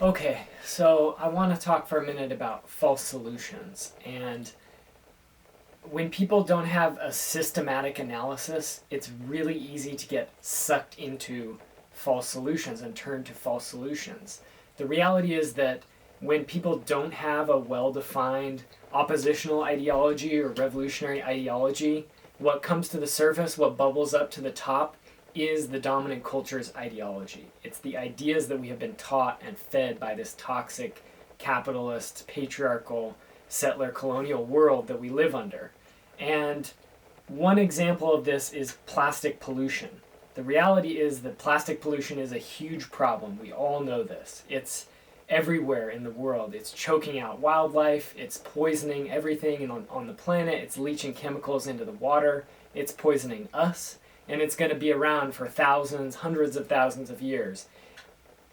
Okay, so I want to talk for a minute about false solutions. And when people don't have a systematic analysis, it's really easy to get sucked into false solutions and turn to false solutions. The reality is that when people don't have a well-defined oppositional ideology or revolutionary ideology, what comes to the surface, what bubbles up to the top, is the dominant culture's ideology. It's the ideas that we have been taught and fed by this toxic, capitalist, patriarchal, settler colonial world that we live under. And one example of this is plastic pollution. The reality is that plastic pollution is a huge problem. We all know this. It's everywhere in the world. It's choking out wildlife, it's poisoning everything on the planet, it's leaching chemicals into the water, it's poisoning us, and it's going to be around for thousands, hundreds of thousands of years.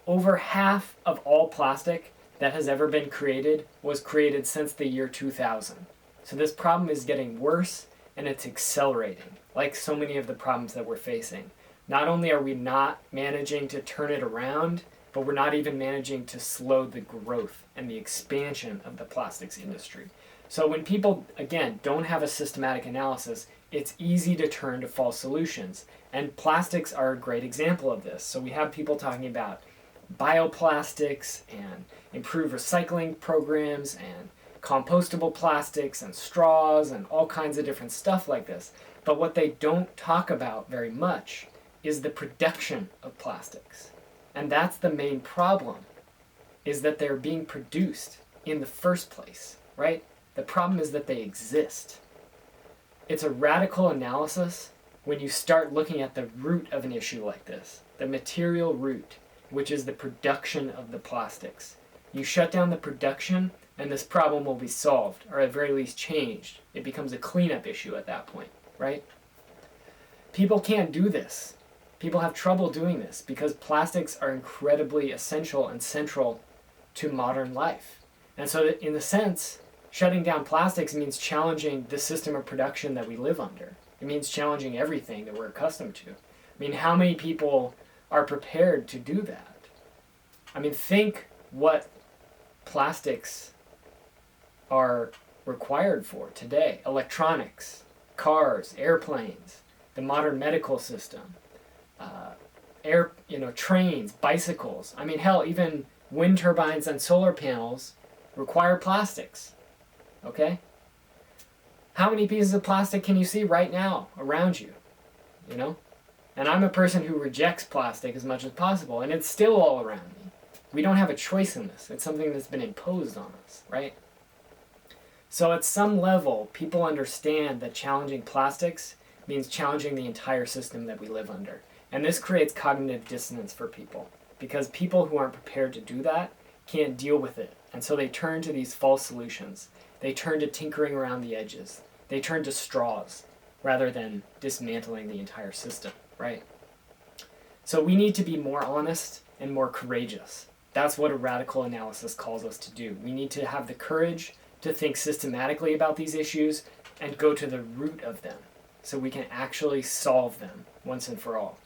Over half of all plastic that has ever been created was created since the year 2000. So this problem is getting worse, and it's accelerating, like so many of the problems that we're facing. Not only are we not managing to turn it around, but we're not even managing to slow the growth and the expansion of the plastics industry. So when people, again, don't have a systematic analysis, it's easy to turn to false solutions. And plastics are a great example of this. So we have people talking about bioplastics and improved recycling programs and compostable plastics and straws and all kinds of different stuff like this. But what they don't talk about very much is the production of plastics. And that's the main problem, is that they're being produced in the first place, right? The problem is that they exist. It's a radical analysis when you start looking at the root of an issue like this, the material root, which is the production of the plastics. You shut down the production, and this problem will be solved, or at the very least changed. It becomes a cleanup issue at that point, right? People can't do this. People have trouble doing this because plastics are incredibly essential and central to modern life. And so in a sense, shutting down plastics means challenging the system of production that we live under. It means challenging everything that we're accustomed to. I mean, how many people are prepared to do that? I mean, think what plastics are required for today. Electronics, cars, airplanes, the modern medical system, trains, bicycles. I mean, hell, even wind turbines and solar panels require plastics. Okay? How many pieces of plastic can you see right now around you? You know? And I'm a person who rejects plastic as much as possible, and it's still all around me. We don't have a choice in this. It's something that's been imposed on us, right? So at some level, people understand that challenging plastics means challenging the entire system that we live under. And this creates cognitive dissonance for people, because people who aren't prepared to do that can't deal with it. And so they turn to these false solutions. They turn to tinkering around the edges. They turn to straws rather than dismantling the entire system, right? So we need to be more honest and more courageous. That's what a radical analysis calls us to do. We need to have the courage to think systematically about these issues and go to the root of them so we can actually solve them once and for all.